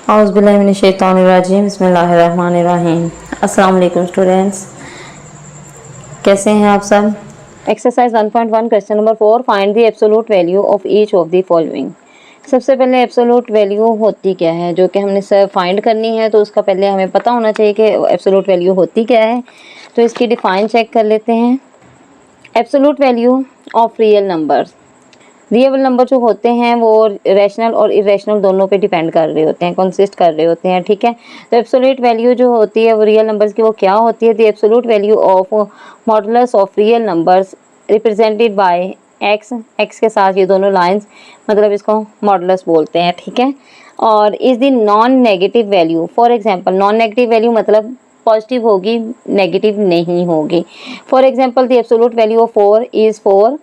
औज़ुबिल्लाहिमिनश्शैतानिर्रजीम बिस्मिल्लाहिर्रहमानिर्रहीम। अस्सलाम वालेकुम स्टूडेंट्स, कैसे हैं आप सब। Exercise 1.1 question number 4, find the absolute value of each of the following. सबसे पहले एब्सोल्यूट वैल्यू होती क्या है, जो कि हमने फाइंड करनी है, तो उसका पहले हमें पता होना चाहिए कि एब्सोल्यूट वैल्यू होती क्या है। तो इसकी डिफाइन चेक कर लेते हैं। Absolute value of real numbers, real number जो होते हैं वो रैशनल और इरेशनल दोनों पे डिपेंड कर रहे होते हैं, कंसिस्ट कर रहे होते हैं, ठीक है। तो एब्सोल्यूट वैल्यू जो होती है वो रियल नंबर्स की वो क्या होती है। The absolute value of modulus of real numbers represented by x, x के साथ ये दोनों लाइंस, मतलब इसको मॉडुलस बोलते हैं, ठीक है। और is the non negative value, for example non negative value मतलब पॉजिटिव होगी, नेगेटिव नहीं होगी। For example the absolute value of 4 is 4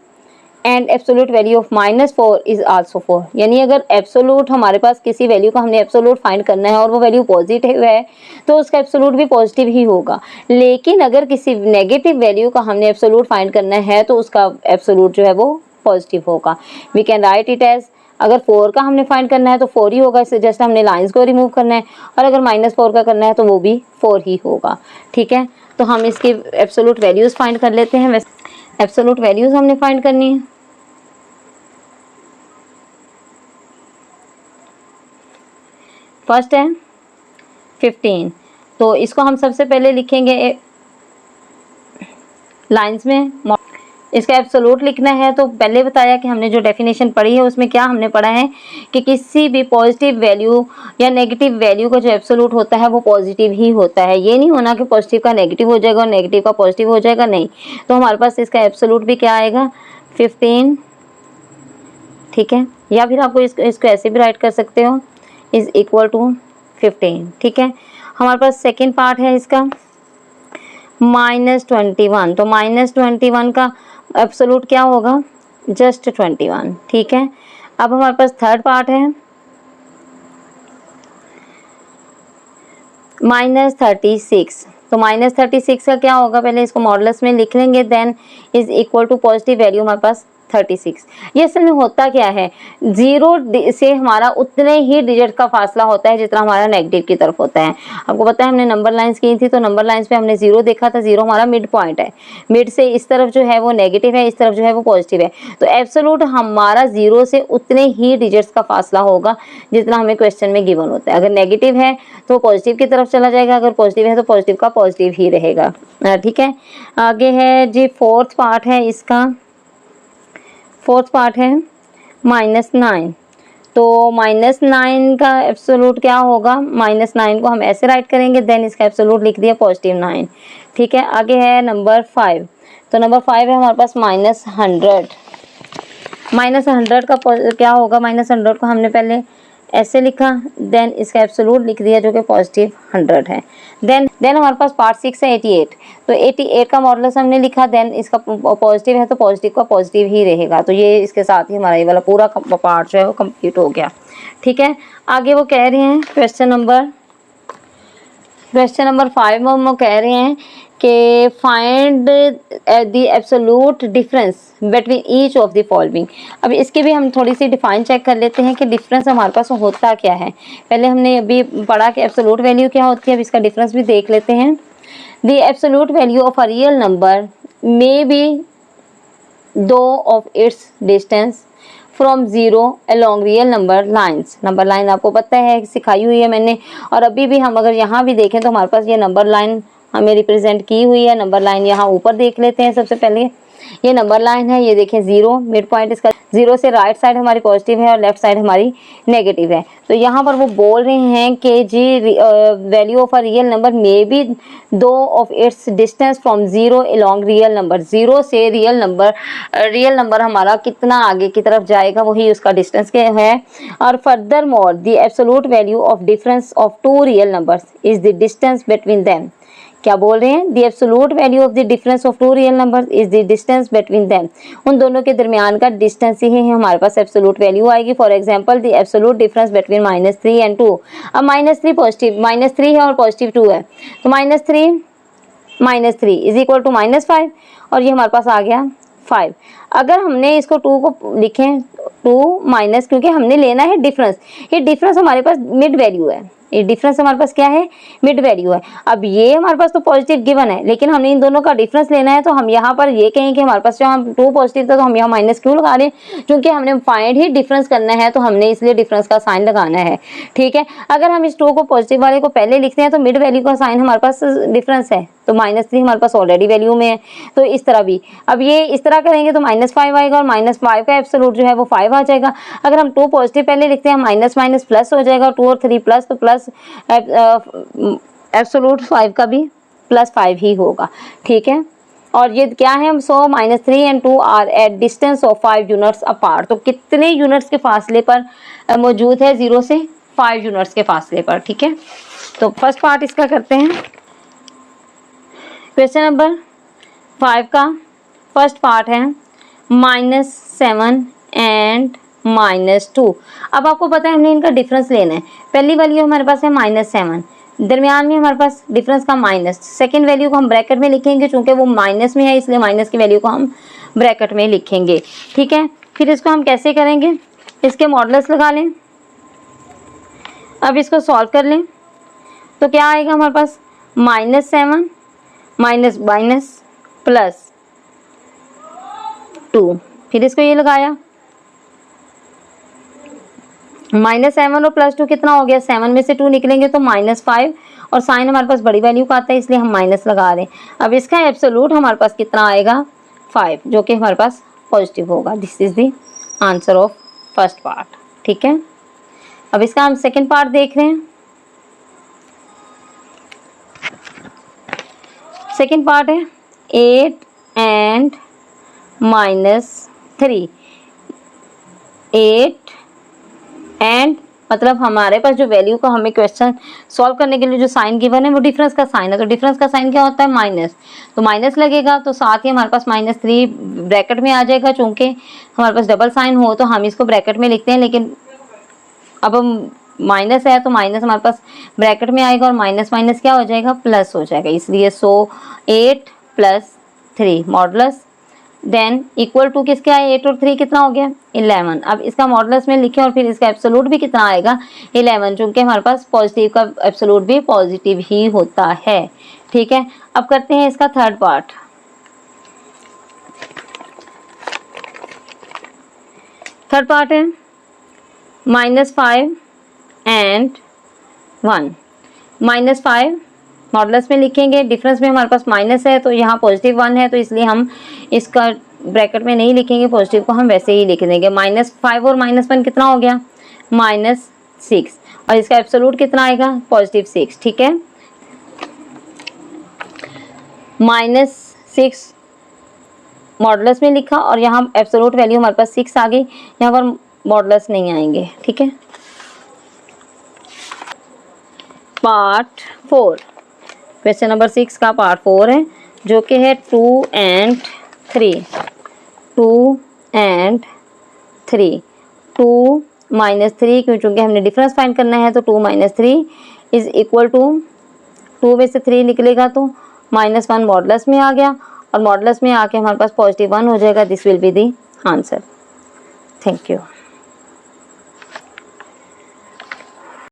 and absolute value of -4 is also 4। यानी अगर एब्सोल्यूट हमारे पास किसी वैल्यू का हमने एब्सोल्यूट फाइंड करना है और वो वैल्यू पॉजिटिव है तो उसका एब्सोल्यूट भी पॉजिटिव ही होगा। लेकिन अगर किसी नेगेटिव वैल्यू का हमने एब्सोल्यूट फाइंड करना है तो उसका एब्सोल्यूट जो है वो पॉजिटिव होगा। We can write it as, अगर 4 का हमने फाइंड करना है तो 4 ही होगा, इससे जस्ट हमने लाइंस को रिमूव करना है। और अगर -4 का करना है तो वो भी 4 ही होगा, ठीक है। तो हम इसके एब्सोल्यूट वैल्यूज फाइंड कर लेते हैं। वैसे एब्सोल्यूट वैल्यूज हमने फाइंड करनी है। फर्स्ट है 15, तो इसको हम सबसे पहले लिखेंगे लाइंस में। इसका एब्सोल्यूट लिखना है तो पहले बताया कि हमने जो डेफिनेशन पढ़ी है उसमें क्या हमने पढ़ा है कि किसी भी पॉजिटिव वैल्यू या नेगेटिव वैल्यू का जो एब्सोल्यूट होता है वो पॉजिटिव ही होता है। ये नहीं होना कि पॉजिटिव का नेगेटिव हो जाएगा और नेगेटिव का पॉजिटिव हो जाएगा, नहीं। तो हमारे पास इसका एब्सोल्यूट भी क्या आएगा, 15, ठीक है। या फिर आपको इसको ऐसे भी राइट कर सकते हो, इज इक्वल टू 15, ठीक है। हमारे पास सेकेंड पार्ट है इसका -21, तो -21 का एब्सोल्यूट क्या होगा, जस्ट 21, ठीक है। अब हमारे पास थर्ड पार्ट है -36, तो -36 का क्या होगा, पहले इसको मॉडुलस में लिख लेंगे, then is equal to positive value हमारे पास 36। ये असल में होता क्या है, 0 से हमारा उतने ही डिजिट का फासला होता है जितना हमारा नेगेटिव की तरफ होता है। आपको पता है हमने नंबर लाइंस की थी, तो नंबर लाइंस पे हमने 0 देखा था, 0 हमारा मिड पॉइंट है, मिड से इस तरफ जो है वो नेगेटिव है, इस तरफ जो है वो पॉजिटिव है। तो एब्सोल्यूट हमारा 0 से उतने ही डिजिट्स का फासला होगा जितना हमें क्वेश्चन में गिवन होता है। अगर नेगेटिव है तो पॉजिटिव की तरफ चला जाएगा, अगर पॉजिटिव है तो पॉजिटिव का पॉजिटिव ही रहेगा, ठीक है। आगे है जी फोर्थ पार्ट है इसका, फोर्थ पार्ट है -9, तो -9 का एब्सोल्यूट क्या होगा, -9 को हम ऐसे राइट करेंगे, देन इसका एब्सोल्यूट लिख दिया +9, ठीक है। आगे है नंबर 5, तो नंबर 5 है हमारे पास -100, -100 का क्या होगा, -100 को हमने पहले ऐसे लिखा, देन इसका एब्सोल्यूट लिख दिया जो कि +100 है। देन हमारे पास पार्ट 6 है 88, तो 88 का मॉडुलस हमने लिखा, देन इसका पॉजिटिव है तो पॉजिटिव का पॉजिटिव ही रहेगा। तो ये इसके साथ ही हमारा ये वाला पूरा पार्ट जो है वो कंप्लीट हो गया, ठीक है। आगे वो कह रहे हैं क्वेश्चन नंबर 5 में वो कह रहे हैं कि find the absolute difference between each of the following. अब इसके भी हम थोड़ी सी डिफाइन चेक कर लेते हैं कि डिफरेंस हमारे पास होता क्या है। पहले हमने अभी पढ़ा कि एब्सोल्यूट वैल्यू क्या होती है, अब इसका डिफरेंस भी देख लेते हैं। The absolute value of a real number may be 2 of its distance from 0 along real number lines. Number line आपको पता है सिखाई हुई है मैंने, और अभी भी हम अगर यहाँ भी देखें तो हमारे पास ये नंबर लाइन हमें रिप्रेजेंट की हुई है। नंबर लाइन यहाँ ऊपर देख लेते हैं सबसे पहले, ये नंबर लाइन है, ये देखें 0 मिड पॉइंट इसका, 0 से राइट साइड हमारी पॉजिटिव है और लेफ्ट साइड हमारी नेगेटिव है। तो यहाँ पर वो बोल रहे हैं कि जी value of a real number may be 2 of its distance from 0 along real number. 0 से रियल नंबर हमारा कितना आगे की तरफ जाएगा वही उसका डिस्टेंस के है। और further more the absolute value of difference of 2 real numbers is the distance between them. क्या बोल रहे हैं, the absolute value of the difference of 2 real numbers is the distance between them. उन दोनों के दरमियान का डिस्टेंस ही है हमारे पास एब्सोल्यूट वैल्यू आएगी। For example the absolute difference between -3 and 2। अब -3 पॉजिटिव, -3 है और पॉजिटिव 2 है, तो -3 इज इक्वल टू -5, और ये हमारे पास आ गया 5। अगर हमने इसको 2 को लिखें 2 माइनस, क्योंकि हमने लेना है डिफरेंस, ये डिफरेंस हमारे पास मिड वैल्यू है, ये डिफरेंस हमारे पास क्या है, मिड वैल्यू है। अब ये हमारे पास तो पॉजिटिव गिवन है, लेकिन हमने इन दोनों का डिफरेंस लेना है, तो हम यहाँ पर ये कहें कि हमारे पास जहाँ 2 पॉजिटिव था तो हम यहाँ माइनस क्यों लगा रहे हैं, क्योंकि हमने फाइंड ही डिफरेंस करना है, तो हमने इसलिए डिफरेंस का साइन लगाना है। ठीक है, अगर हम इस 2 को पॉजिटिव वाले को पहले लिखते हैं तो मिड वैल्यू का साइन हमारे पास डिफरेंस है, तो -3 हमारे पास ऑलरेडी वैल्यू में है, तो इस तरह भी। अब ये इस तरह करेंगे तो -5 आएगा और -5 का एब्सोल्यूट जो है वो 5 आ जाएगा। अगर हम 2 पॉजिटिव पहले लिखते हैं, माइनस माइनस प्लस हो जाएगा, 2 और 3 प्लस, तो प्लस एब्सोल्यूट 5 का भी +5 ही होगा। ठीक है, और ये क्या है, so -3 and 2 are at distance of 5 units apart, तो कितने यूनिट्स के फासले पर मौजूद है, 0 से 5 यूनिट्स के फासले पर। ठीक है, तो फर्स्ट पार्ट इसका करते हैं। क्वेश्चन नंबर 5 का फर्स्ट पार्ट है -7 एंड -2। अब आपको पता है हमने इनका डिफरेंस लेना है। पहली वैल्यू हमारे पास है -7, दरमियान में हमारे पास डिफरेंस का माइनस, सेकेंड वैल्यू को हम ब्रैकेट में लिखेंगे, चूंकि वो माइनस में है इसलिए माइनस की वैल्यू को हम ब्रैकेट में लिखेंगे। ठीक है, फिर इसको हम कैसे करेंगे, इसके मॉडुलस लगा लें। अब इसको सॉल्व कर लें तो क्या आएगा हमारे पास, -7 माइनस माइनस +2, फिर इसको ये लगाया, -7 और +2 कितना हो गया, 7 में से 2 निकलेंगे तो -5, और साइन हमारे पास बड़ी वैल्यू का आता है इसलिए हम माइनस लगा रहे हैं। अब इसका एब्सोल्यूट हमारे पास कितना आएगा, 5, जो कि हमारे पास पॉजिटिव होगा। This is the answer of first part. ठीक है, अब इसका हम सेकेंड पार्ट देख रहे हैं। सेकेंड पार्ट है 8 एंड -3। 8 एंड मतलब हमारे पास जो वैल्यू का हमें क्वेश्चन सॉल्व करने के लिए जो साइन गिवन है वो डिफरेंस का साइन है, तो डिफरेंस का साइन क्या होता है, माइनस, तो माइनस लगेगा, तो साथ ही हमारे पास -3 ब्रैकेट में आ जाएगा। चूंकि हमारे पास डबल साइन हो तो हम इसको ब्रैकेट में लिखते हैं, लेकिन अब हम माइनस है तो माइनस हमारे पास ब्रैकेट में आएगा और माइनस माइनस क्या हो जाएगा, प्लस हो जाएगा, इसलिए 8 + 3 मॉडुलस देन इक्वल टू किसके आए, 8 और 3 कितना हो गया, 11। अब इसका मॉडुलस में लिखें और फिर इसका एब्सोल्यूट भी कितना आएगा, 11, चूंकि हमारे पास पॉजिटिव का एब्सोल्यूट भी पॉजिटिव ही होता है। ठीक है, अब करते हैं इसका थर्ड पार्ट। थर्ड पार्ट है -5 एंड 1। -5 मॉडुलस में लिखेंगे, डिफरेंस में हमारे पास माइनस है तो यहाँ पॉजिटिव 1 है, तो इसलिए हम इसका ब्रैकेट में नहीं लिखेंगे, पॉजिटिव को हम वैसे ही लिख देंगे। -5 और -1 कितना हो गया, -6, और इसका एब्सोल्यूट कितना आएगा, +6। ठीक है, -6 मॉडुलस में लिखा और यहाँ एब्सोल्यूट वैल्यू हमारे पास 6 आ गई, यहाँ पर मॉडुलस नहीं आएंगे। ठीक है, पार्ट 4, क्वेश्चन नंबर 6 का पार्ट 4 है, जो कि है 2 एंड 3। 2 एंड 3, 2 - 3, क्योंकि हमने डिफरेंस फाइंड करना है, तो 2 - 3 इज इक्वल टू 2 में से 3 निकलेगा तो -1 मॉडुलस में आ गया, और मॉडुलस में आके हमारे पास +1 हो जाएगा। This will be the answer. Thank you.